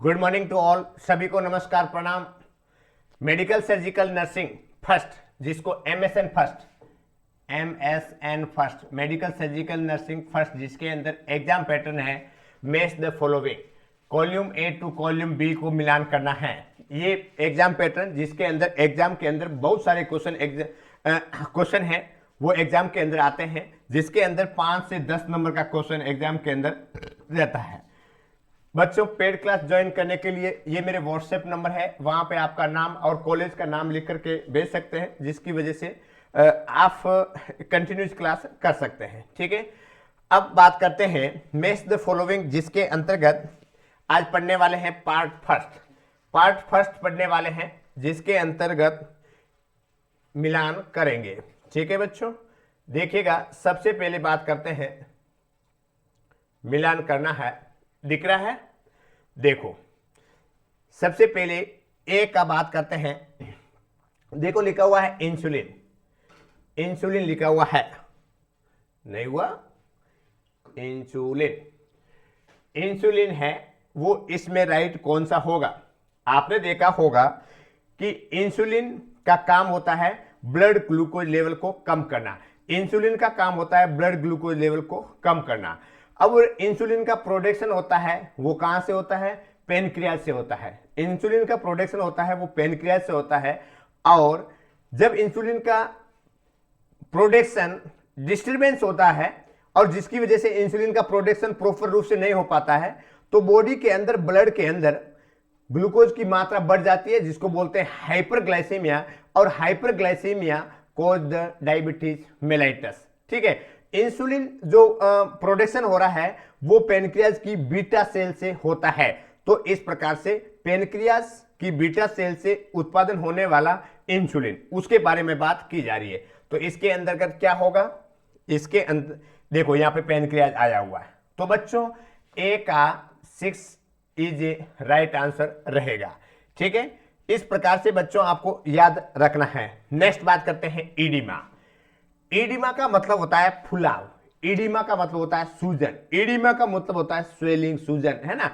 Good morning to all, सभी को नमस्कार प्रणाम। मेडिकल सर्जिकल नर्सिंग फर्स्ट, जिसको MSN first, medical surgical nursing first, जिसके अंदर एग्जाम पैटर्न है match the following, column A to column B को मिलान करना है। ये एग्जाम पैटर्न जिसके अंदर एग्जाम के अंदर बहुत सारे क्वेश्चन हैं, वो एग्जाम के अंदर आते हैं, जिसके अंदर 5 से 10 नंबर का क्वेश्चन एग्जाम के अंदर रहता है। बच्चों, पेड क्लास ज्वाइन करने के लिए ये मेरे व्हाट्सएप नंबर है, वहां पे आपका नाम और कॉलेज का नाम लिख करके भेज सकते हैं, जिसकी वजह से आप कंटिन्यूस क्लास कर सकते हैं। ठीक है, अब बात करते हैं मैच द फॉलोइंग, जिसके अंतर्गत आज पढ़ने वाले हैं पार्ट फर्स्ट पढ़ने वाले हैं, जिसके अंतर्गत मिलान करेंगे। ठीक है बच्चों, देखिएगा, सबसे पहले बात करते हैं, मिलान करना है। दिख रहा है, देखो सबसे पहले ए का बात करते हैं। देखो लिखा हुआ है इंसुलिन लिखा हुआ है, नहीं हुआ, इंसुलिन है वो, इसमें राइट कौन सा होगा? आपने देखा होगा कि इंसुलिन का काम होता है ब्लड ग्लूकोज लेवल को कम करना। इंसुलिन का काम होता है ब्लड ग्लूकोज लेवल को कम करना। अब इंसुलिन का प्रोडक्शन होता है वो कहां से होता है? पेनक्रियाज से होता है। इंसुलिन का प्रोडक्शन होता है वो पेनक्रियाज से होता है, और जब इंसुलिन का प्रोडक्शन डिस्टरबेंस होता है और जिसकी वजह से इंसुलिन का प्रोडक्शन प्रॉपर रूप से नहीं हो पाता है, तो बॉडी के अंदर, ब्लड के अंदर ग्लूकोज की मात्रा बढ़ जाती है, जिसको बोलते हैं हाइपरग्लाइसेमिया, और hyperglycaemia cause the diabetes mellitus. ठीक है, इंसुलिन जो प्रोडक्शन हो रहा है वो पेनक्रियाज की बीटा सेल से होता है। तो इस प्रकार से पेनक्रियाज की बीटा सेल से उत्पादन होने वाला इंसुलिन, उसके बारे में बात की जा रही है। तो इसके अंतर्गत क्या होगा? इसके अंदर देखो यहां पे पेनक्रियाज आया हुआ है, तो बच्चों ए का 6 इज ए राइट आंसर रहेगा। ठीक है, इस प्रकार से बच्चों आपको याद रखना है। नेक्स्ट बात करते हैं ईडिमा। ईडिमा का मतलब होता है फुलाव, ईडिमा का मतलब होता है सूजन, ईडिमा का मतलब होता है स्वेलिंग, सूजन, है ना।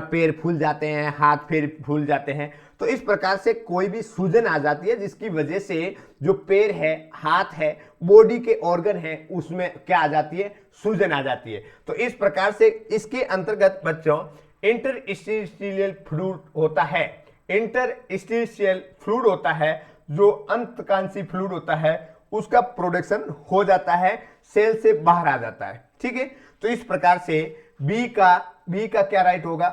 पैर फूल जाते हैं, हाथ पैर फूल जाते हैं, तो इस प्रकार से कोई भी सूजन आ जाती है, जिसकी वजह से जो पैर है, हाथ है, बॉडी के ऑर्गन है, उसमें क्या आ जाती है? सूजन आ जाती है। तो इस प्रकार से इसके अंतर्गत बच्चों इंटरस्टिशियल फ्लूइड होता है, इंटरस्टिशियल फ्लूइड होता है, जो अंतकांशी फ्लूइड होता है, उसका प्रोडक्शन हो जाता है, सेल से बाहर आ जाता है। ठीक है, तो इस प्रकार से बी का क्या राइट होगा?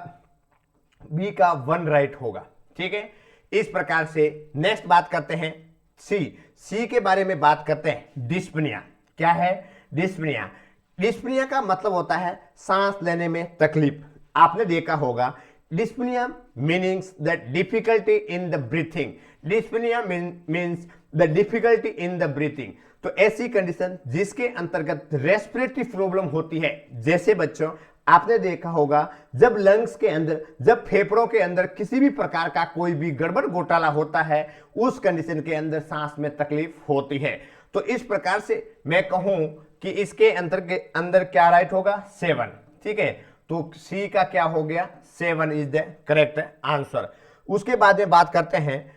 बी का 1 राइट होगा। ठीक है, इस प्रकार से नेक्स्ट बात करते हैं सी के बारे में बात करते हैं। डिस्पनिया क्या है? डिस्पनिया का मतलब होता है सांस लेने में तकलीफ। आपने देखा होगा dyspnoea meanings the difficulty in the breathing, dyspnoea means the difficulty in the breathing. तो ऐसी कंडीशन जिसके अंतर्गत रेस्पिरेटरी प्रॉब्लम होती है, जैसे बच्चों आपने देखा होगा जब लंग्स के अंदर, जब फेफड़ों के अंदर किसी भी प्रकार का कोई भी गड़बड़ घोटाला होता है, उस कंडीशन के अंदर सांस में तकलीफ होती है। तो इस प्रकार से मैं कहूं कि इसके अंदर क्या राइट होगा? 7। ठीक है, तो सी का क्या हो गया? 7 इज द करेक्ट आंसर। उसके बाद में बात करते हैं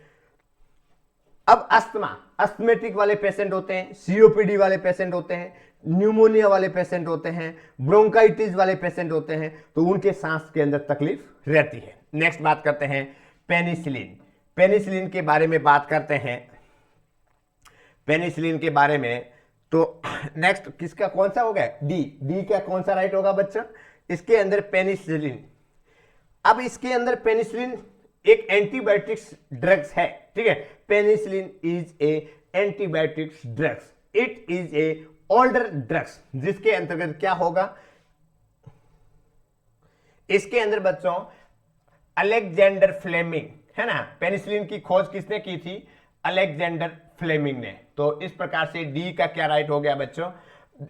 अब अस्थमेटिक वाले पेशेंट होते हैं, सीओपीडी वाले पेशेंट होते हैं, न्यूमोनिया वाले पेशेंट होते हैं, ब्रोंकाइटिस वाले पेशेंट होते हैं, तो उनके सांस के अंदर तकलीफ रहती है। नेक्स्ट बात करते हैं पेनिसिलिन के बारे में बात करते हैं। पेनिसिलिन के बारे में तो नेक्स्ट किसका कौन सा हो गया? डी का कौन सा राइट होगा बच्चों? इसके अंदर पेनिसिलिन, अब इसके अंदर पेनिसिलिन एक एंटीबायोटिक्स ड्रग्स है। ठीक है, penicillin is a antibiotics drugs, it is a older drugs, जिसके अंतर्गत क्या होगा? इसके अंदर बच्चों अलेक्जेंडर फ्लेमिंग, है ना, पेनिसिलिन की खोज किसने की थी? अलेक्जेंडर फ्लेमिंग ने। तो इस प्रकार से डी का क्या राइट हो गया बच्चों?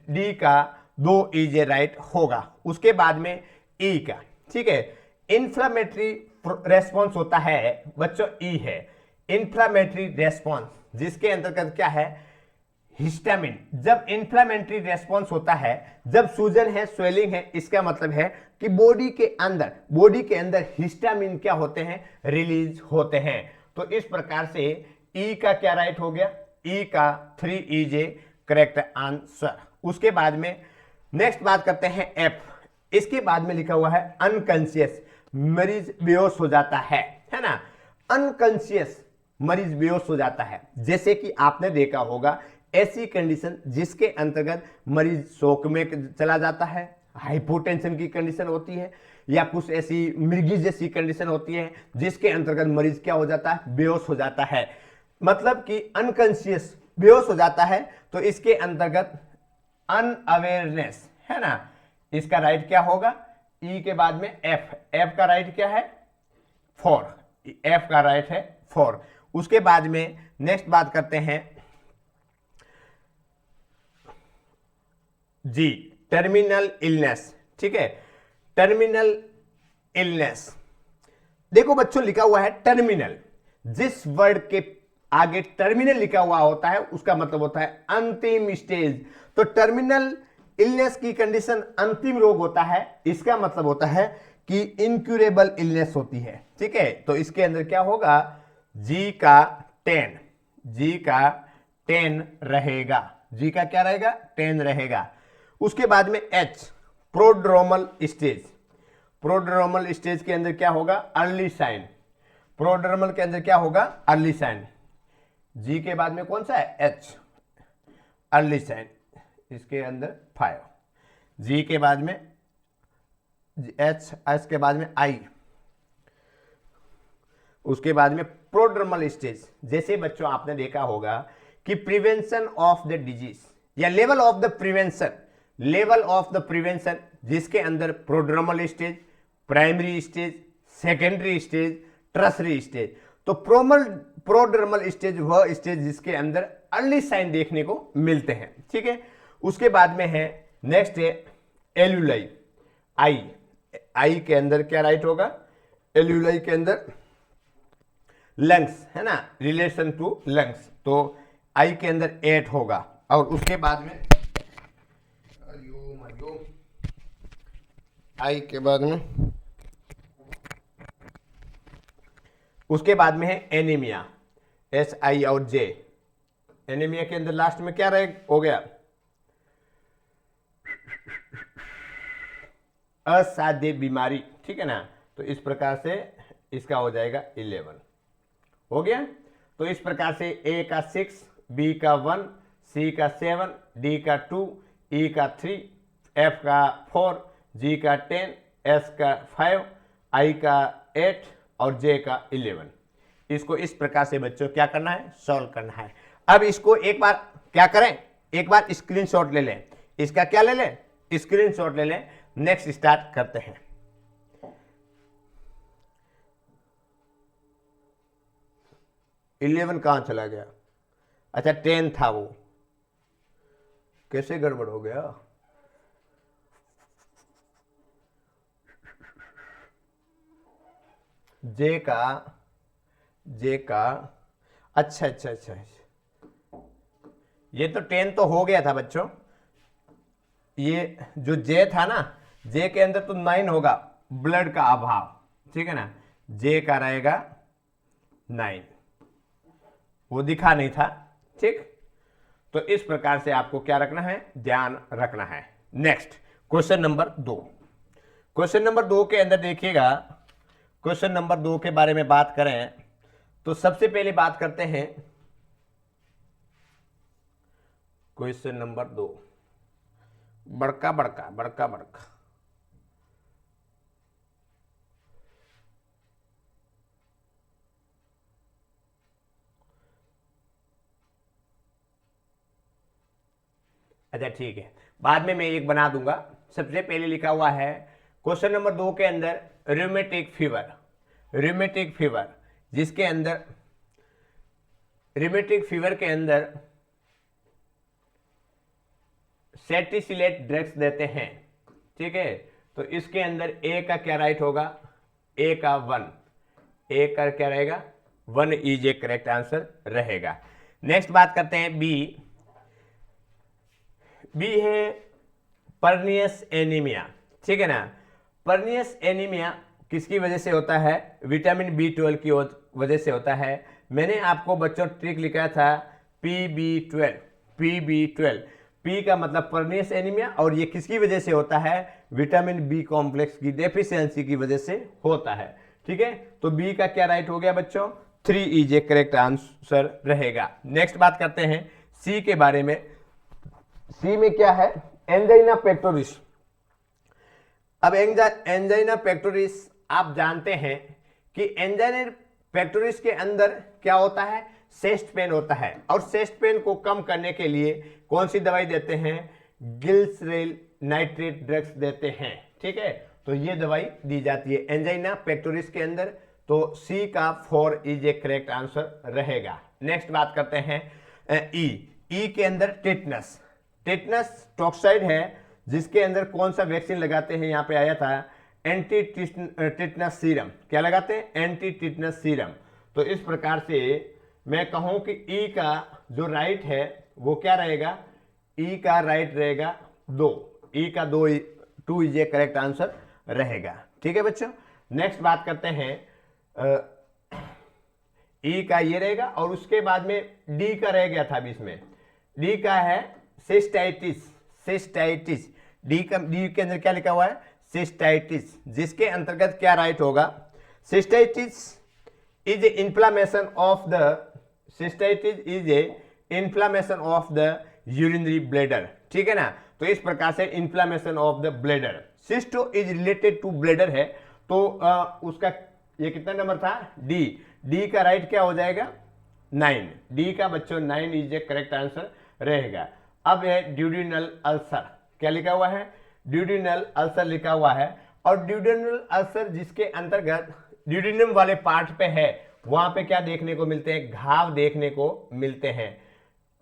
डी का 2 इज ए राइट होगा। उसके बाद में ई का, ठीक है, इंफ्लामेटरी रेस्पॉन्स होता है बच्चों, ई है इंफ्लामेटरी रेस्पॉन्स, जिसके अंतर्गत क्या है? हिस्टामिन, जब इन्फ्लामेटरी रेस्पॉन्स होता है, जब सूजन है, स्वेलिंग है, इसका मतलब है कि बॉडी के अंदर हिस्टामिन क्या होते हैं, रिलीज होते हैं। तो इस प्रकार से ई का क्या राइट हो गया, ई का 3 इज ए करेक्ट आंसर। उसके बाद में नेक्स्ट बात करते हैं एफ। इसके बाद में लिखा हुआ है अनकॉन्शियस, मरीज बेहोश हो जाता है ना। अनकॉन्शियस मरीज बेहोश हो जाता है, जैसे कि आपने देखा होगा ऐसी कंडीशन जिसके अंतर्गत मरीज शोक में चला जाता है, हाइपोटेंशन की कंडीशन होती है, या कुछ ऐसी मिर्गी जैसी कंडीशन होती है जिसके अंतर्गत मरीज क्या हो जाता है, बेहोश हो जाता है। मतलब कि अनकॉन्शियस बेहोश हो जाता है, तो इसके अंतर्गत अनअवेयरनेस है ना, इसका राइट क्या होगा, ई के बाद में एफ। एफ का राइट क्या है, 4। एफ का राइट है 4। उसके बाद में नेक्स्ट बात करते हैं जी, टर्मिनल इलनेस। ठीक है, टर्मिनल इलनेस, देखो बच्चों लिखा हुआ है टर्मिनल, जिस वर्ड के आगे टर्मिनल लिखा हुआ होता है उसका मतलब होता है अंतिम स्टेज। तो टर्मिनल इलनेस की कंडीशन अंतिम रोग होता है, इसका मतलब होता है कि इनक्यूरेबल इलनेस होती है। ठीक है, तो इसके अंदर क्या होगा, जी का 10 रहेगा, जी का क्या रहेगा, 10 रहेगा। उसके बाद में H, prodromal stage. Prodromal stage के अंदर क्या होगा, अर्ली साइन। प्रोड्रोमल के अंदर क्या होगा, अर्ली साइन। जी के बाद में कौन सा है, एच, अर्ली साइन, इसके अंदर 5। जी के बाद में एच, एच के बाद में आई, उसके बाद में प्रोड्रोमल स्टेज। जैसे बच्चों आपने देखा होगा कि प्रिवेंशन ऑफ द डिजीज या लेवल ऑफ द प्रिवेंशन, जिसके अंदर prodromal stage, primary stage, secondary stage, tertiary stage. तो प्रोड्रोमल स्टेज वह स्टेज जिसके अंदर अर्ली साइन देखने को मिलते हैं। ठीक है, उसके बाद में है नेक्स्ट है एल्यूलाई। आई के अंदर क्या राइट होगा, एल्यूलाई के अंदर लंग्स है ना, रिलेशन टू लंग्स, तो आई के अंदर 8 होगा। और उसके बाद में आई के बाद में उसके बाद में है एनीमिया, एस आई और जे। एनीमिया के अंदर लास्ट में क्या रहे हो गया, असाध्य बीमारी। ठीक है ना, तो इस प्रकार से इसका हो जाएगा 11 हो गया। तो इस प्रकार से ए का 6, बी का 1, सी का 7, डी का 2, ई का 3, एफ का 4, जी का 10, एस का 5, आई का 8 और जे का 11। इसको इस प्रकार से बच्चों क्या करना है, सॉल्व करना है। अब इसको एक बार क्या करें, एक बार स्क्रीनशॉट ले लें, इसका क्या ले लें, स्क्रीनशॉट ले लें। नेक्स्ट स्टार्ट करते हैं। इलेवन कहां चला गया, अच्छा 10 था वो, कैसे गड़बड़ हो गया। जे का अच्छा, ये तो 10 तो हो गया था बच्चों। ये जो जे था ना, जे के अंदर तो 9 होगा, ब्लड का अभाव। ठीक है ना, जे का रहेगा 9, वो दिखा नहीं था। ठीक, तो इस प्रकार से आपको क्या रखना है, ध्यान रखना है। Next question number 2। Question number 2 के अंदर देखिएगा, क्वेश्चन नंबर 2 के बारे में बात करें तो सबसे पहले बात करते हैं क्वेश्चन नंबर 2, बड़का। अच्छा ठीक है, बाद में मैं एक बना दूंगा। सबसे पहले लिखा हुआ है क्वेश्चन नंबर 2 के अंदर रूमेटिक फीवर, जिसके अंदर रूमेटिक फीवर के अंदर सेटिसिलेट ड्रग्स देते हैं। ठीक है, तो इसके अंदर ए का क्या राइट होगा, ए का 1, ए का क्या रहेगा, 1 इज ए करेक्ट आंसर रहेगा। नेक्स्ट बात करते हैं बी। बी है परनियस एनीमिया, ठीक है ना। परनियस एनीमिया किसकी वजह से होता है? विटामिन B12 की वजह से होता है। मैंने आपको बच्चों ट्रिक लिखा था PB12, PB12, P का मतलब परनियस एनीमिया, और ये किसकी वजह से होता है? विटामिन B कॉम्प्लेक्स की डेफिशिएंसी की वजह से होता है, ठीक है। तो बी का क्या राइट हो गया बच्चों? 3 इज ए करेक्ट आंसर रहेगा। नेक्स्ट बात करते हैं सी के बारे में। सी में क्या है? Angina pectoris. अब एंजाइना पेक्टोरिस आप जानते हैं कि एंजाइना पेक्टोरिस के अंदर क्या होता है? चेस्ट पेन होता है, और चेस्ट पेन को कम करने के लिए कौन सी दवाई देते हैं? ग्लिसरेल नाइट्रेट ड्रग्स देते हैं, ठीक है। तो ये दवाई दी जाती है एंजाइना पेक्टोरिस के अंदर। तो सी का 4 इज ए करेक्ट आंसर रहेगा। नेक्स्ट बात करते हैं ई के अंदर टिटनस। टिटनस टॉक्साइड है, जिसके अंदर कौन सा वैक्सीन लगाते हैं? यहाँ पे आया था एंटी टिटनस सीरम। क्या लगाते हैं? Anti tetanus serum. तो इस प्रकार से मैं कहूं कि ई का जो राइट है वो क्या रहेगा? ई का राइट रहेगा 2, ई का 2 इज ए करेक्ट आंसर रहेगा, ठीक है बच्चों। नेक्स्ट बात करते हैं ई का ये रहेगा, और उसके बाद में डी का रह गया था अभी इसमें। डी का है सिस्टाइटिस, सिस्टाइटिस। डी के अंदर क्या लिखा हुआ है? सिस्टाइटिस, जिसके अंतर्गत क्या राइट होगा? Cystitis is a inflammation of the, cystitis is a inflammation of the urinary bladder, ठीक है ना। तो इस प्रकार से inflammation of the bladder, cysto is related to bladder है। तो उसका ये कितना नंबर था? डी। डी का राइट क्या हो जाएगा? 9। डी का बच्चों 9 इज ए करेक्ट आंसर रहेगा। अब है ड्यूडिनल अल्सर। क्या लिखा हुआ है? ड्यूडिनल अल्सर लिखा हुआ है, और ड्यूडिनल अल्सर जिसके अंतर्गत ड्यूडिनम वाले पार्ट पे है, वहां पे क्या देखने को मिलते हैं? घाव देखने को मिलते हैं।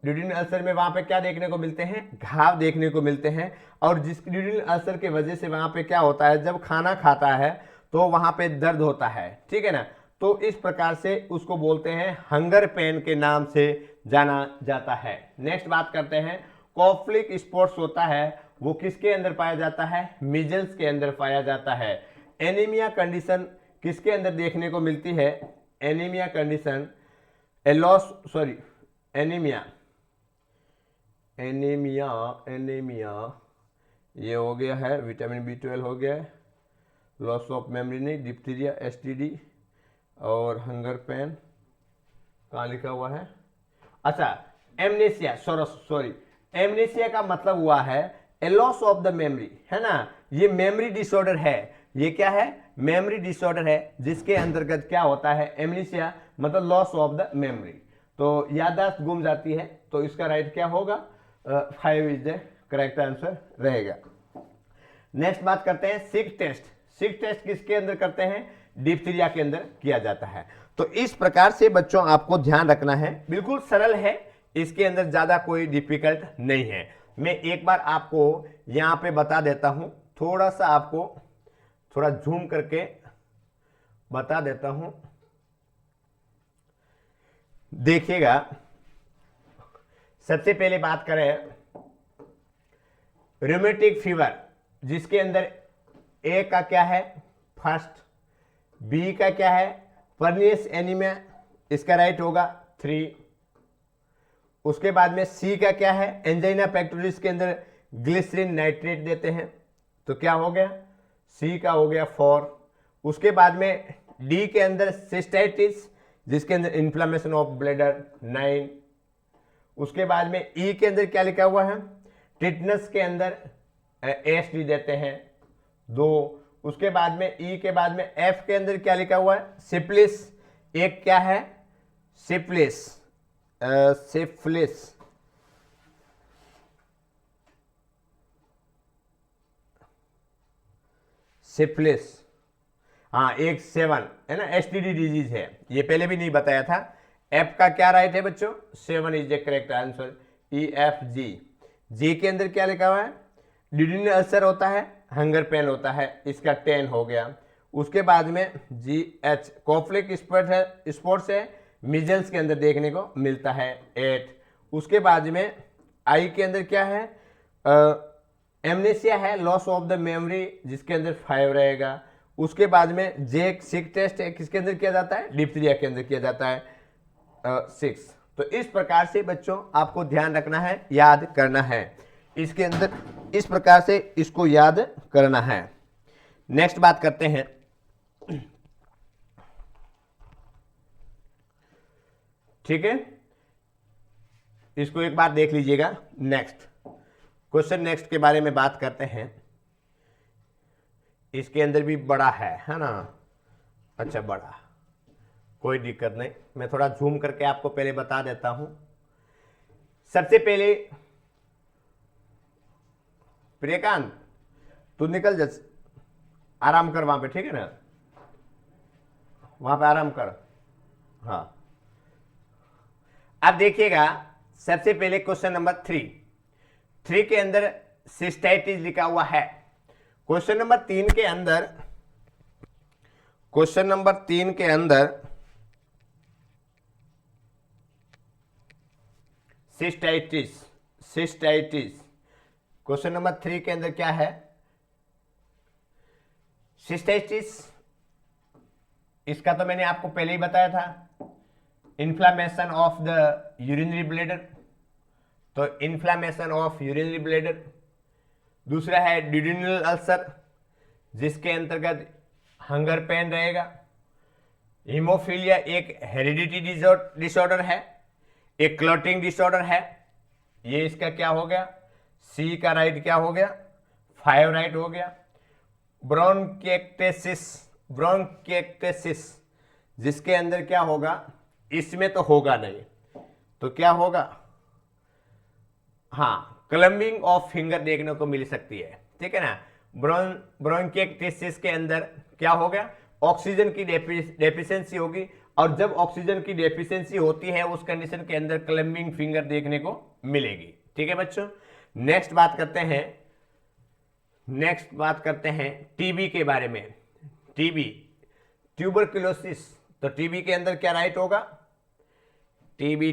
ड्यूडिनल अल्सर में वहां पे क्या देखने को मिलते हैं? घाव देखने को मिलते हैं। और जिस ड्यूडिनल अल्सर के वजह से वहां पे क्या होता है? जब खाना खाता है तो वहां पे दर्द होता है, ठीक है ना। तो इस प्रकार से उसको बोलते हैं हंगर पेन के नाम से जाना जाता है। नेक्स्ट बात करते हैं कॉफ्लिक स्पॉट्स होता है, वो किसके अंदर पाया जाता है? मीजल्स के अंदर पाया जाता है। एनीमिया कंडीशन किसके अंदर देखने को मिलती है? Anaemia condition anaemia anaemia anaemia ये हो गया है, विटामिन B12 हो गया है, लॉस ऑफ मेमोरी नहीं, डिप्थीरिया, STD और हंगर पेन। कहाँ लिखा हुआ है? अच्छा, एमनेसिया, एमनेसिया का मतलब हुआ है ए लॉस ऑफ द मेमोरी, है ना। ये मेमोरी डिसऑर्डर है। ये क्या है? मेमोरी डिसऑर्डर है, जिसके अंतर्गत क्या होता है? एमनेसिया मतलब लॉस ऑफ द मेमोरी। तो याददाश्त गुम जाती है। तो इसका राइट क्या होगा? 5 इज द करेक्ट आंसर रहेगा। नेक्स्ट बात करते हैं सिक टेस्ट। सिक टेस्ट किसके अंदर करते हैं? डिप्थीरिया के अंदर किया जाता है। तो इस प्रकार से बच्चों आपको ध्यान रखना है, बिल्कुल सरल है, इसके अंदर ज्यादा कोई डिफिकल्ट नहीं है। मैं एक बार आपको यहां पे बता देता हूं, थोड़ा सा आपको थोड़ा जूम करके बता देता हूं, देखिएगा। सबसे पहले बात करें रूमेटिक फीवर, जिसके अंदर ए का क्या है? फर्स्ट। बी का क्या है? परनियस एनीमिया, इसका राइट होगा 3। उसके बाद में सी का क्या है? एंजाइना पेक्टोरिस के अंदर ग्लिसरीन नाइट्रेट देते हैं, तो क्या हो गया? सी का हो गया 4। उसके बाद में डी के अंदर सिस्टाइटिस, जिसके अंदर इन्फ्लामेशन ऑफ ब्लैडर 9। उसके बाद में ई के अंदर क्या लिखा हुआ है? टिटनस के अंदर ASD देते हैं 2। उसके बाद में ई के बाद में एफ के अंदर क्या लिखा हुआ है? सिफिलिस। एक क्या है? Syphilis, syphilis. सिफिलिस, हाँ, एक 7 है ना, STD डिजीज है, ये पहले भी नहीं बताया था। एफ का क्या राइट है बच्चों? 7 is the correct answer. EFG। जी के अंदर क्या लिखा हुआ है? ड्यूडिनल अल्सर होता है, हंगर पेन होता है, इसका 10 हो गया। उसके बाद में GH कॉफ्लिक स्पॉट्स है, मिजल्स के अंदर देखने को मिलता है 8। उसके बाद में आई के अंदर क्या है? एमनेसिया है, लॉस ऑफ द मेमोरी, जिसके अंदर 5 रहेगा। उसके बाद में जे सिक टेस्ट है, किसके अंदर किया जाता है? डिप्थीरिया के अंदर किया जाता है, 6। तो इस प्रकार से बच्चों आपको ध्यान रखना है, याद करना है, इसके अंदर इस प्रकार से इसको याद करना है। नेक्स्ट बात करते हैं, ठीक है, इसको एक बार देख लीजिएगा। नेक्स्ट क्वेश्चन, नेक्स्ट के बारे में बात करते हैं। इसके अंदर भी बड़ा है ना? अच्छा, बड़ा, कोई दिक्कत नहीं, मैं थोड़ा जूम करके आपको पहले बता देता हूं। सबसे पहले प्रियकांत, तू निकल जा, आराम कर वहां पे, ठीक है ना? वहां पे आराम कर। हाँ, अब देखिएगा, सबसे पहले क्वेश्चन नंबर 3 के अंदर सिस्टाइटिस लिखा हुआ है। क्वेश्चन नंबर 3 के अंदर सिस्टाइटिस क्वेश्चन नंबर 3 के अंदर क्या है? सिस्टाइटिस, इसका तो मैंने आपको पहले ही बताया था, inflammation of the urinary bladder. तो इन्फ्लामेशन ऑफ यूरिनरी ब्लैडर। दूसरा है ड्यूडेनल अल्सर, जिसके अंतर्गत हंगर पेन रहेगा। हीमोफीलिया एक हेरिडिटी डिसऑर्डर है, एक क्लॉटिंग डिसऑर्डर है। ये इसका क्या हो गया? सी का राइट क्या हो गया? 5 राइट हो गया। ब्रोंकिएक्टेसिस, जिसके अंदर क्या होगा? इसमें तो होगा नहीं, तो क्या होगा? हाँ, क्लम्बिंग ऑफ फिंगर देखने को मिल सकती है, ठीक है ना? ब्रोंकिएक्टेसिस के अंदर क्या हो गया? ऑक्सीजन की डेफिशिएंसी होगी, और जब ऑक्सीजन की डेफिशिएंसी होती है उस कंडीशन के अंदर क्लम्बिंग फिंगर देखने को मिलेगी, ठीक है बच्चों? नेक्स्ट बात करते हैं टीबी के बारे में। टीबी, ट्यूबरकुलोसिस, तो टीबी के अंदर क्या राइट होगा? टीबी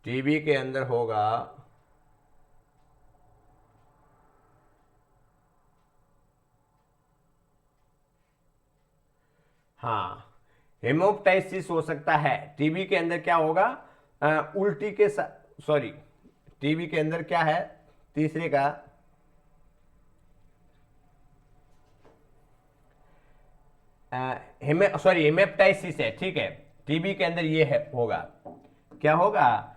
टीबी के अंदर होगा हाँ, हेमोप्टाइसिस हो सकता है। टीबी के अंदर क्या होगा? उल्टी के साथ, सॉरी, टीबी के अंदर क्या है? तीसरे का हेमेप्टाइसिस है, ठीक है। टीबी के अंदर ये है, होगा, क्या होगा?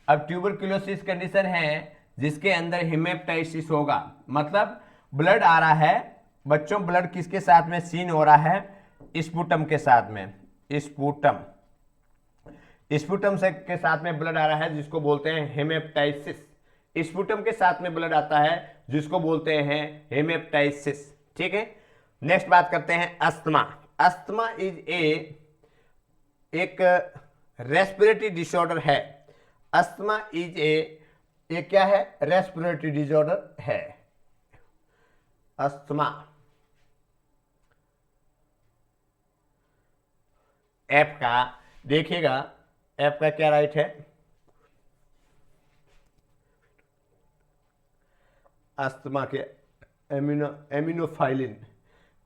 अब ट्यूबरकुलोसिस कंडीशन है जिसके अंदर हेमेप्टाइसिस होगा, मतलब ब्लड आ रहा है बच्चों, ब्लड किसके साथ में सीन हो रहा है? स्पुटम के साथ में, स्पुटम से के साथ में ब्लड आ रहा है, जिसको बोलते हैं हेमेप्टाइसिस। स्पुटम के साथ में ब्लड आता है, जिसको बोलते हैं हेमेप्टाइसिस, ठीक है। नेक्स्ट बात करते हैं अस्थमा। अस्थमा इज एक रेस्पिरेटरी डिसऑर्डर है। अस्थमा इज ये क्या है? रेस्पिरेटरी डिसऑर्डर है अस्थमा। एफ का देखिएगा, एफ का क्या राइट है? अस्थमा के एमिनोफाइलिन।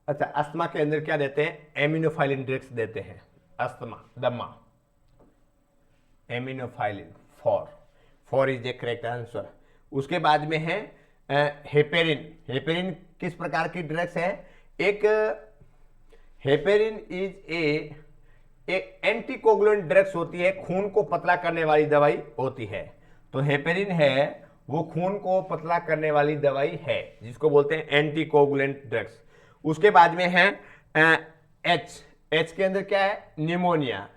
अच्छा, अस्थमा के अंदर क्या देते हैं? एमिनोफाइलिन ड्रग्स देते हैं। अस्थमा, दमा, एमिनोफाइलिन, 4 इज ए करेक्ट आंसर। उसके बाद में है हेपेरिन। हेपेरिन किस प्रकार की ड्रग्स है? एक हेपेरिन इज एक एंटीकोगुलेंट ड्रग्स होती है, खून को पतला करने वाली दवाई होती है। तो हेपेरिन है वो खून को पतला करने वाली दवाई है, जिसको बोलते हैं एंटीकोगुलेंट ड्रग्स। उसके बाद में है एच के अंदर क्या है? निमोनिया।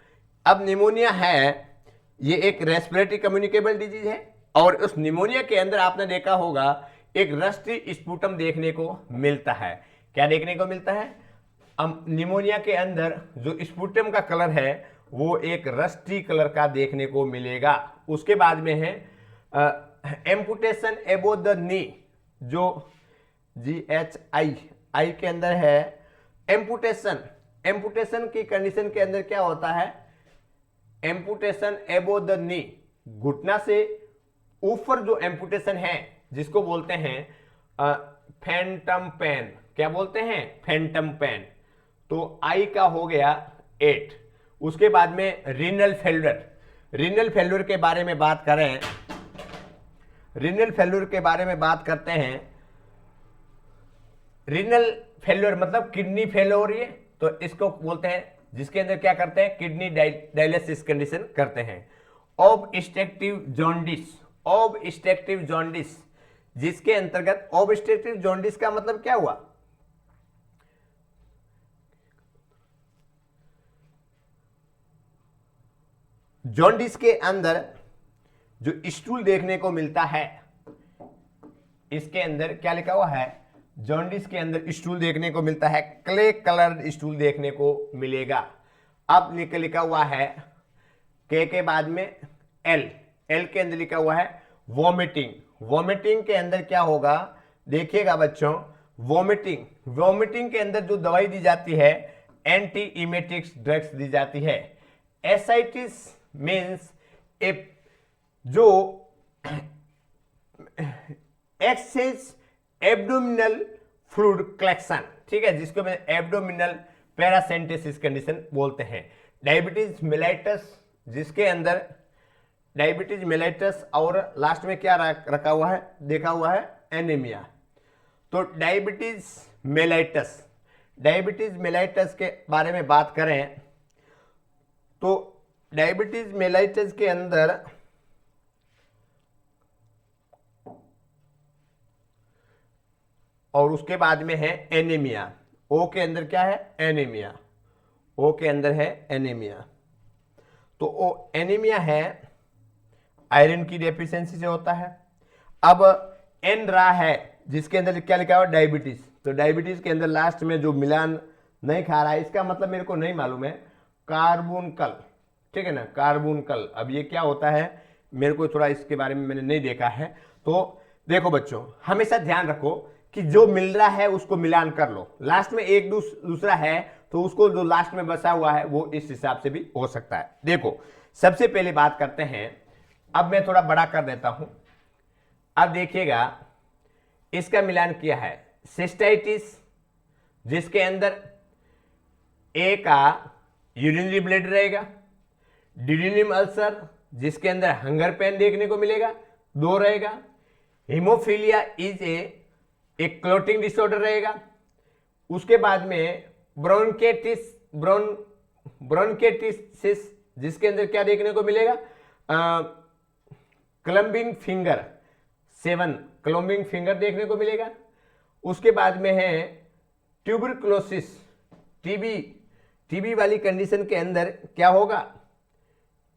अब निमोनिया है, ये एक रेस्पिरेटरी कम्युनिकेबल डिजीज है, और उस निमोनिया के अंदर आपने देखा होगा एक रस्टी स्पुटम देखने को मिलता है। क्या देखने को मिलता है? निमोनिया के अंदर जो स्पुटम का कलर है वो एक रस्टी कलर का देखने को मिलेगा। उसके बाद में है एम्पुटेशन एबो द नी, जो GHI के अंदर है, एम्पुटेशन, एम्पुटेशन की कंडीशन के अंदर क्या होता है, एम्पुटेशन एबो द नी, घुटना से ऊपर जो एम्पुटेशन है जिसको बोलते हैं फैंटम पेन, क्या बोलते हैं, फैंटम पेन। तो आई का हो गया 8। उसके बाद में रीनल फेल्यूर, रीनल फेल्यूर के बारे में बात करें, रीनल फेल्यूर के बारे में बात करते हैं। रीनल फेल्यूर मतलब किडनी फेल हो रही है, तो इसको बोलते हैं, जिसके अंदर क्या करते हैं, किडनी डायलिसिस कंडीशन करते हैं। ऑब्स्ट्रक्टिव जॉन्डिस, ऑब्स्ट्रक्टिव जॉन्डिस, जिसके अंतर्गत ऑब्स्ट्रक्टिव जॉन्डिस का मतलब क्या हुआ, जॉन्डिस के अंदर जो स्टूल देखने को मिलता है, इसके अंदर क्या लिखा हुआ है, जॉन्डिस के अंदर स्टूल देखने को मिलता है, क्ले कलर्ड स्टूल देखने को मिलेगा। अब लिखा हुआ है के बाद में एल, एल के अंदर लिखा हुआ है वॉमिटिंग, वॉमिटिंग के अंदर क्या होगा, देखिएगा बच्चों, वॉमिटिंग, वॉमिटिंग के अंदर जो दवाई दी जाती है एंटी इमेटिक्स ड्रग्स दी जाती है। एसाइटिस मीन्स ए जो एक्सेस एब्डोमिनल फ्लूइड कलेक्शन, ठीक है, जिसको मैं एब्डोमिनल पैरासेंटेसिस कंडीशन बोलते हैं। डायबिटीज मेलाइटस, जिसके अंदर डायबिटीज मेलाइटस और लास्ट में क्या रखा हुआ है, देखा हुआ है एनीमिया। तो डायबिटीज मेलाइटस, डायबिटीज मेलाइटस के बारे में बात करें तो डायबिटीज मेलाइटस के अंदर और उसके बाद में है एनीमिया, ओ के अंदर क्या है, एनीमिया, ओ के अंदर है एनीमिया। तो ओ एनीमिया है आयरन की डेफिशिएंसी से होता है। अब एन रहा है जिसके अंदर क्या लिखा हुआ, डायबिटीज, तो डायबिटीज के अंदर लास्ट में जो मिलान नहीं खा रहा है, इसका मतलब मेरे को नहीं मालूम है, कार्बोनकल, ठीक है ना, कार्बोनकल। अब ये क्या होता है, मेरे को थोड़ा इसके बारे में मैंने नहीं देखा है। तो देखो बच्चों, हमेशा ध्यान रखो कि जो मिल रहा है उसको मिलान कर लो, लास्ट में एक दूसरा है तो उसको जो लास्ट में बचा हुआ है वो इस हिसाब से भी हो सकता है। देखो सबसे पहले बात करते हैं, अब मैं थोड़ा बड़ा कर देता हूं। अब देखिएगा इसका मिलान किया है सिस्टाइटिस, जिसके अंदर ए का यूरिनरी ब्लड रहेगा, डिड्यूनियम अल्सर जिसके अंदर हंगर पेन देखने को मिलेगा, 2 रहेगा, हीमोफीलिया इज एक क्लोटिंग डिसऑर्डर रहेगा, उसके बाद में ब्रोंकेटिस जिसके अंदर क्या देखने को मिलेगा, क्लम्बिंग फिंगर 7, क्लम्बिंग फिंगर देखने को मिलेगा। उसके बाद में है ट्यूबरकुलोसिस, टीबी वाली कंडीशन के अंदर क्या होगा,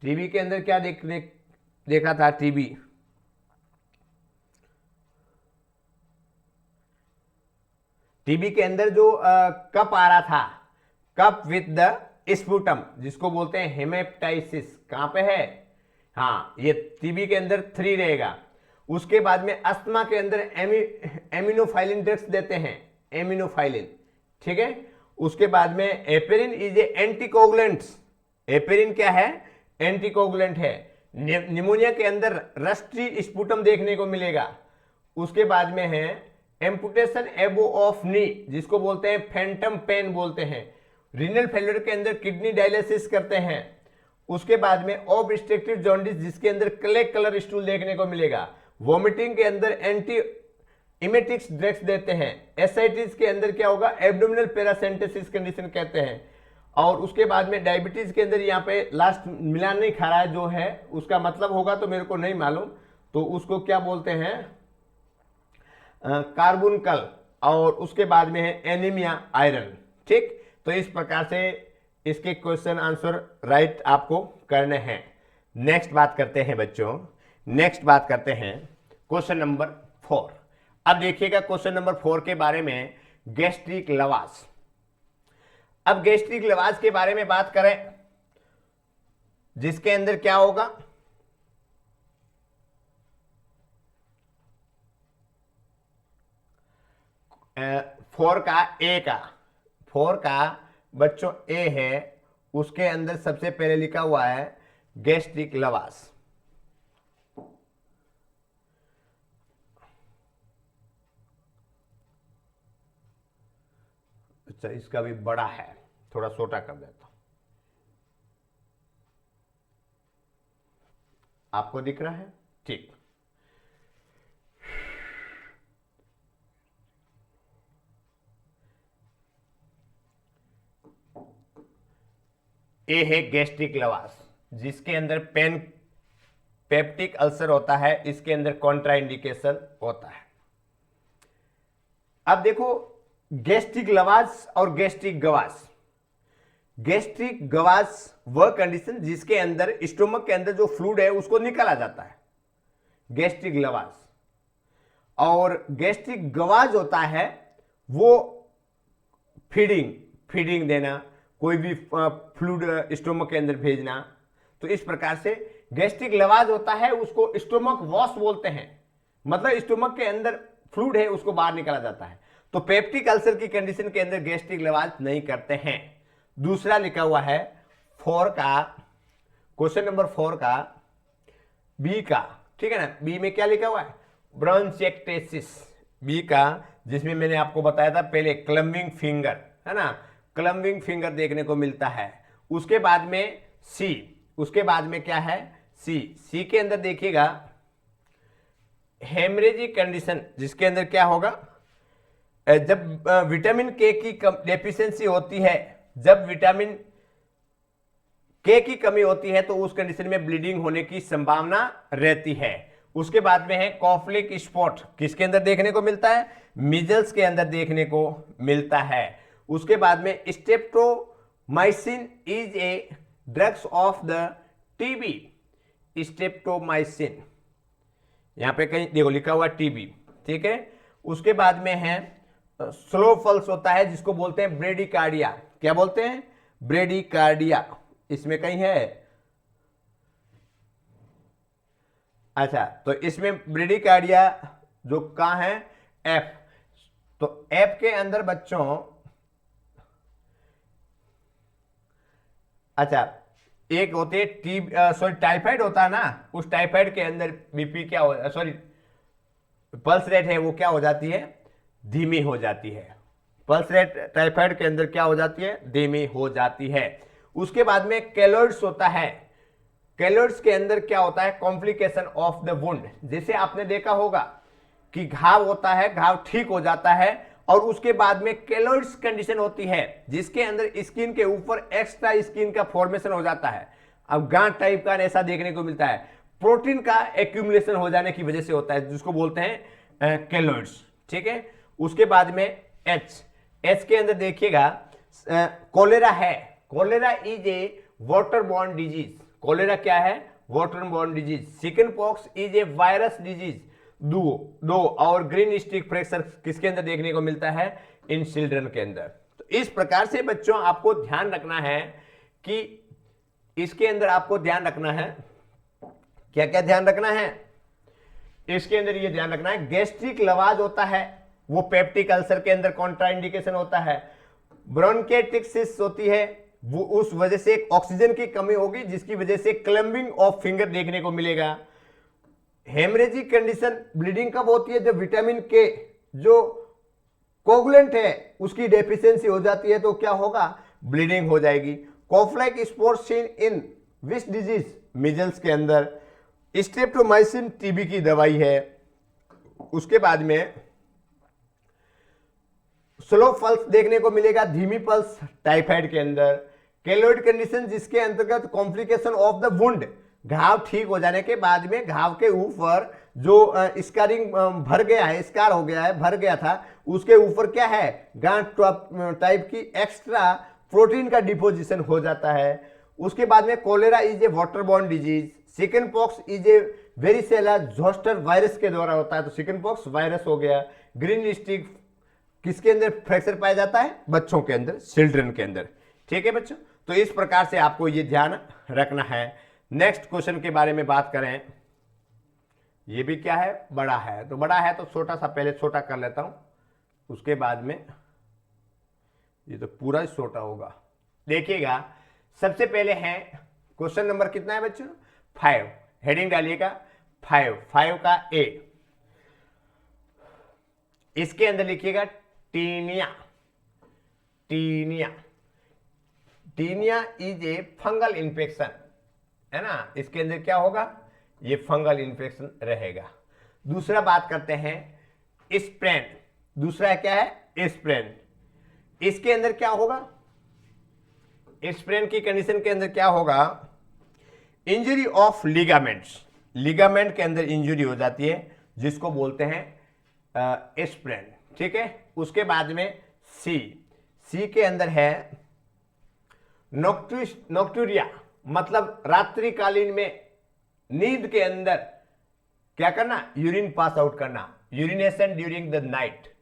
टीबी के अंदर क्या देखा था, टीबी के अंदर जो कप आ रहा था, कप विद द स्पूटम, जिसको बोलते हैं हेमेप्टाइसिस, कहां पे है, हाँ ये टीबी के अंदर 3 रहेगा। उसके बाद में अस्थमा के अंदर एमिनोफाइलिन ड्रग्स देते हैं, एमिनोफाइलिन, ठीक है। उसके बाद में एपेरिन इज ए एंटीकोगुलेंट, एपेरिन क्या है, एंटीकोगुलेंट है। निमोनिया के अंदर रस्टी स्पूटम देखने को मिलेगा। उसके बाद में है एम्पुटेशन एबो ऑफ नी, जिसको बोलते हैं फैंटम पेन बोलते हैं। रीनल फेल्यूर के अंदर किडनी डायलिसिस करते हैं। उसके बाद में ऑब्स्ट्रक्टिव जॉन्डिस, जिसके अंदर क्ले कलर स्टूल देखने को मिलेगा। वोमिटिंग के अंदर एंटी इमेटिक्स ड्रग्स देते हैं। एसाइटिस के अंदर क्या होगा, एब्डोमिनल पैरासेंटेसिस कंडीशन कहते हैं। और उसके बाद में डायबिटीज के अंदर यहाँ पे लास्ट मिलान नहीं खा रहा है जो है, उसका मतलब होगा तो मेरे को नहीं मालूम, तो उसको क्या बोलते हैं, कार्बोनकल। और उसके बाद में है एनीमिया आयरन, ठीक। तो इस प्रकार से इसके क्वेश्चन आंसर राइट आपको करने हैं। नेक्स्ट बात करते हैं बच्चों, नेक्स्ट बात करते हैं क्वेश्चन नंबर 4। अब देखिएगा क्वेश्चन नंबर 4 के बारे में, गैस्ट्रिक लवास। अब गैस्ट्रिक लवास के बारे में बात करें, जिसके अंदर क्या होगा, फोर का 4 का बच्चों ए है, उसके अंदर सबसे पहले लिखा हुआ है गैस्ट्रिक लवास। अच्छा, इसका भी बड़ा है, थोड़ा छोटा कर देता हूं। आपको दिख रहा है? ठीक। ए है गैस्ट्रिक लवास, जिसके अंदर पेप्टिक अल्सर होता है, इसके अंदर कॉन्ट्राइंडिकेशन होता है। अब देखो, गैस्ट्रिक लवास और गैस्ट्रिक गवास। गैस्ट्रिक गवास वह कंडीशन जिसके अंदर स्टोमक के अंदर जो फ्लूइड है उसको निकाला जाता है, गैस्ट्रिक लवास। और गैस्ट्रिक गवास होता है वो फीडिंग देना, कोई भी फ्लूइड स्टोमक के अंदर भेजना। तो इस प्रकार से गैस्ट्रिक लवास होता है उसको स्टोमक वॉश बोलते हैं, मतलब स्टोमक के अंदर फ्लूइड है उसको बाहर निकाला जाता है। तो पेप्टिक अल्सर की कंडीशन के अंदर गैस्ट्रिक लवास नहीं करते हैं। दूसरा लिखा हुआ है 4 का, क्वेश्चन नंबर 4 का बी का, ठीक है ना। बी में क्या लिखा हुआ है? ब्रोंचिएक्टेसिस, बी का, जिसमें मैंने आपको बताया था पहले क्लम्बिंग फिंगर, है ना, क्लम्बिंग फिंगर देखने को मिलता है। उसके बाद में सी, उसके बाद में क्या है? सी के अंदर देखिएगा हेमरेजिक कंडीशन, जिसके अंदर क्या होगा? जब विटामिन के की डेफिशिएंसी होती है, जब विटामिन के की कमी होती है तो उस कंडीशन में ब्लीडिंग होने की संभावना रहती है। उसके बाद में है कॉफ्लिक स्पॉट, किसके अंदर देखने को मिलता है? मिजल्स के अंदर देखने को मिलता है। उसके बाद में streptomycin is a drugs of the TB, streptomycin, यहां पे कहीं देखो लिखा हुआ टीबी, ठीक है। उसके बाद में है स्लो पल्स होता है जिसको बोलते हैं ब्रेडिकार्डिया, क्या बोलते हैं? ब्रेडिकार्डिया, इसमें कहीं है? अच्छा, तो इसमें ब्रेडिकार्डिया जो कहां है? एफ। तो एफ के अंदर बच्चों, अच्छा, एक होते है टाइफाइड होता है ना, उस टाइफाइड के अंदर बीपी क्या हो, पल्स रेट है वो क्या हो जाती है? धीमी हो जाती है। पल्स रेट टाइफाइड के अंदर क्या हो जाती है? धीमी हो जाती है। उसके बाद में केलोइड्स होता है, केलोइड्स के अंदर क्या होता है? Complication of the wound. जैसे आपने देखा होगा कि घाव होता है, घाव ठीक हो जाता है और उसके बाद में केलोइड्स कंडीशन होती है जिसके अंदर स्किन के ऊपर एक्स्ट्रा स्किन का फॉर्मेशन हो जाता है। अब गांठ टाइप का ऐसा देखने को मिलता है, प्रोटीन का एक्यूमुलेशन हो जाने की वजह से होता है, जिसको बोलते हैं केलोइड्स, ठीक है। उसके बाद में एच के अंदर देखिएगा कोलेरा है। Cholera is a water borne disease, cholera क्या है? Water borne disease. Chicken pox is a virus disease, दो और ग्रीन स्टिक फ्रैक्चर किसके अंदर देखने को मिलता है? इन चिल्ड्रन के अंदर। तो इस प्रकार से बच्चों आपको ध्यान रखना है कि इसके अंदर आपको ध्यान रखना है, क्या क्या ध्यान रखना है? इसके अंदर ये ध्यान रखना है, गैस्ट्रिक लवाज होता है वो पेप्टिक अल्सर के अंदर कॉन्ट्राइंडिकेशन होता है। ब्रोंकाइटिस होती है वो उस वजह से ऑक्सीजन की कमी होगी जिसकी वजह से क्लम्बिंग ऑफ फिंगर देखने को मिलेगा। हेमरेजिक कंडीशन, ब्लीडिंग कब होती है? जब विटामिन के जो कोगुलेंट है उसकी डेफिशिएंसी हो जाती है तो क्या होगा? ब्लीडिंग हो जाएगी। Koplik spots seen in which disease? Measles के अंदर। स्ट्रेप्टोमाइसिन टीबी की दवाई है। उसके बाद में स्लो पल्स देखने को मिलेगा, धीमी पल्स टाइफाइड के अंदर। केलोइड कंडीशन जिसके अंतर्गत कॉम्प्लिकेशन ऑफ द वुंड, घाव ठीक हो जाने के बाद में घाव के ऊपर जो स्कारिंग भर गया है, स्कार हो गया है, भर गया था, उसके ऊपर क्या है? गांठ टाइप की एक्स्ट्रा प्रोटीन का डिपोजिशन हो जाता है। उसके बाद में cholera is a water borne disease. Chicken pox is a varicella zoster virus के द्वारा होता है, तो चिकन पॉक्स वायरस हो गया। ग्रीन स्टिक किसके अंदर फ्रैक्चर पाया जाता है? बच्चों के अंदर, चिल्ड्रन के अंदर, ठीक है बच्चों। तो इस प्रकार से आपको ये ध्यान रखना है। नेक्स्ट क्वेश्चन के बारे में बात करें, ये भी क्या है? बड़ा है। तो बड़ा है तो छोटा सा पहले छोटा कर लेता हूं, उसके बाद में ये तो पूरा ही छोटा होगा। देखिएगा सबसे पहले है क्वेश्चन नंबर कितना है बच्चों, 5, हेडिंग डालिएगा 5 का ए, इसके अंदर लिखिएगा tinea. Tinea, tinea is a fungal infection, है ना, इसके अंदर क्या होगा, ये फंगल इन्फेक्शन रहेगा। दूसरा बात करते हैं स्प्रेन, दूसरा क्या है स्प्रेन, इसके अंदर क्या होगा, स्प्रेन की कंडीशन के अंदर क्या होगा, इंजरी ऑफ लिगामेंट्स, लिगामेंट के अंदर इंजरी हो जाती है जिसको बोलते हैं स्प्रेन, ठीक है। उसके बाद में सी के अंदर है नॉक्टूरिया, मतलब रात्रिकालीन में नींद के अंदर क्या करना, यूरिन पास आउट करना, urination during the night,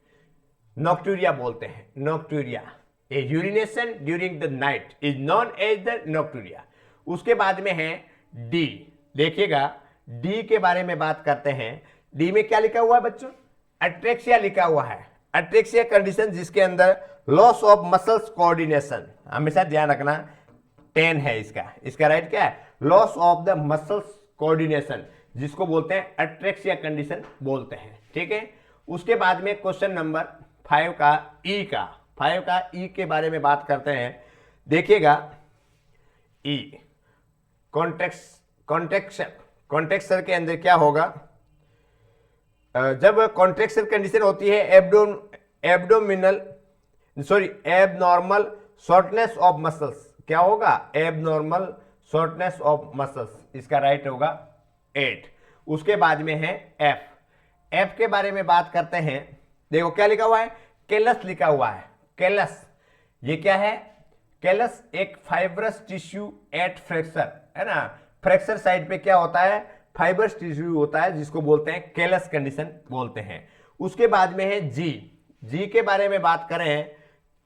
nocturia बोलते हैं, nocturia, a urination during the night is known as the nocturia. उसके बाद में है डी, देखिएगा डी के बारे में बात करते हैं। डी में क्या लिखा हुआ है बच्चों, एट्रेक्सिया लिखा हुआ है। एट्रेक्सिया कंडीशन जिसके अंदर लॉस ऑफ मसल्स कोऑर्डिनेशन, हमेशा ध्यान रखना 10 है इसका राइट क्या है, loss of the muscles coordination, जिसको बोलते हैं एट्रेक्सिया कंडीशन बोलते हैं, ठीक है। उसके बाद में क्वेश्चन नंबर 5 का ई के बारे में बात करते हैं। देखिएगा ई कॉन्ट्रेक्शन के अंदर क्या होगा, जब कॉन्ट्रेक्शन कंडीशन होती है एबनॉर्मल शॉर्टनेस ऑफ मसल्स, क्या होगा, एबनॉर्मल शॉर्टनेस ऑफ मसल्स, इसका राइट होगा 8। उसके बाद में है एफ के बारे में बात करते हैं। देखो क्या लिखा हुआ है, केलस लिखा हुआ है, केलस, ये क्या है, केलस एक फाइब्रस टिश्यू एट फ्रैक्चर, है ना, फ्रैक्चर साइड पे क्या होता है, फाइबरस टिश्यू होता है जिसको बोलते हैं केलस कंडीशन बोलते हैं। उसके बाद में है जी के बारे में बात करें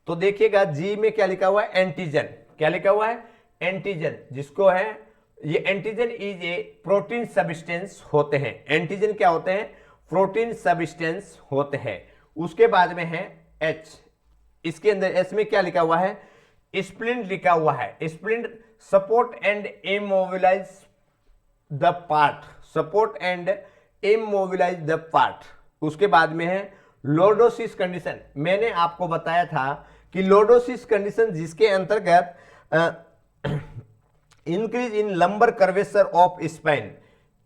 तो देखिएगा जी में क्या लिखा हुआ है, एंटीजन, क्या लिखा हुआ है, एंटीजन, जिसको है ये antigen is a protein substance होते हैं। एंटीजन क्या होते हैं, प्रोटीन सब्सटेंस होते हैं। उसके बाद में है एच, इसके अंदर एच में क्या लिखा हुआ है, स्प्लिंट लिखा हुआ है। Splint support and immobilise the part, support and immobilise the part. उसके बाद में है लॉर्डोसिस कंडीशन। मैंने आपको बताया था कि लॉर्डोसिस कंडीशन जिसके अंतर्गत increase in lumbar curvature of spine,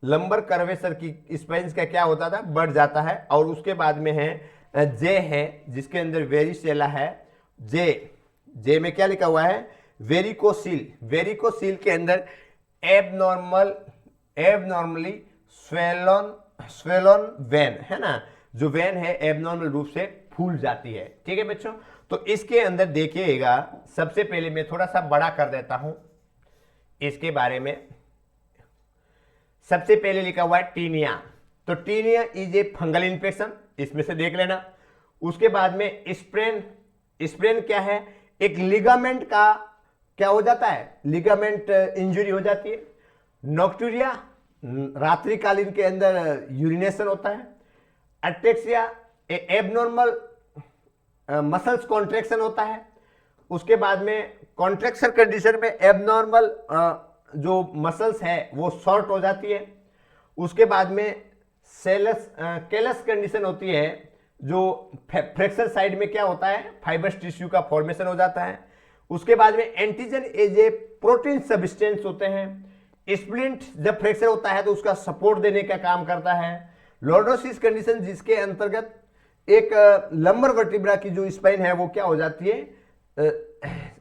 lumbar curvature की स्पाइन का क्या होता था, बढ़ जाता है। और उसके बाद में है जे है जिसके अंदर वेरिसेला है, जे में क्या लिखा हुआ है, वेरिकोसील, वेरिकोसील के अंदर एबनॉर्मली स्वेलन वेन, है ना, जो वेन है एबनॉर्मल रूप से फूल जाती है, ठीक है बच्चों। तो इसके अंदर देखिएगा सबसे पहले मैं थोड़ा सा बड़ा कर देता हूं इसके बारे में। सबसे पहले लिखा हुआ है टीनिया, तो tinea is a fungal infection, इसमें से देख लेना। उसके बाद में स्प्रेन क्या है, एक लिगामेंट का क्या हो जाता है, लिगामेंट इंजरी हो जाती है। नॉक्टूरिया रात्रिकालीन के अंदर यूरिनेशन होता है। एट्रेक्सिया एबनॉर्मल मसल्स कॉन्ट्रैक्शन होता है। उसके बाद में कॉन्ट्रैक्शन कंडीशन में एबनॉर्मल जो मसल्स है वो शॉर्ट हो जाती है। उसके बाद में केलस कंडीशन होती है, जो फ्रैक्चर साइड में क्या होता है, फाइबरस टिश्यू का फॉर्मेशन हो जाता है। उसके बाद में antigen as a protein substance होते हैं। स्प्लिंट जब फ्रैक्चर होता है तो उसका सपोर्ट देने का काम करता है। लॉर्डोसिस कंडीशन जिसके अंतर्गत एक लंबर वर्टिब्रा की जो स्पाइन है वो क्या हो जाती है,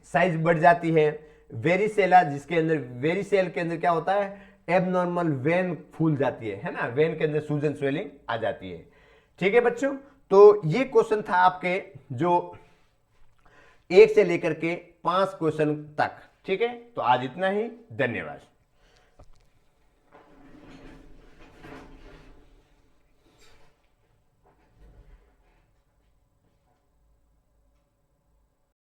साइज बढ़ जाती है। वेरिसेला जिसके अंदर, वेरिसेल के अंदर क्या होता है, एबनॉर्मल वेन फूल जाती है ना, वेन के अंदर सूजन स्वेलिंग आ जाती है, ठीक है बच्चों। तो ये क्वेश्चन था आपके जो 1 से लेकर के 5 क्वेश्चन तक, ठीक है। तो आज इतना ही, धन्यवाद।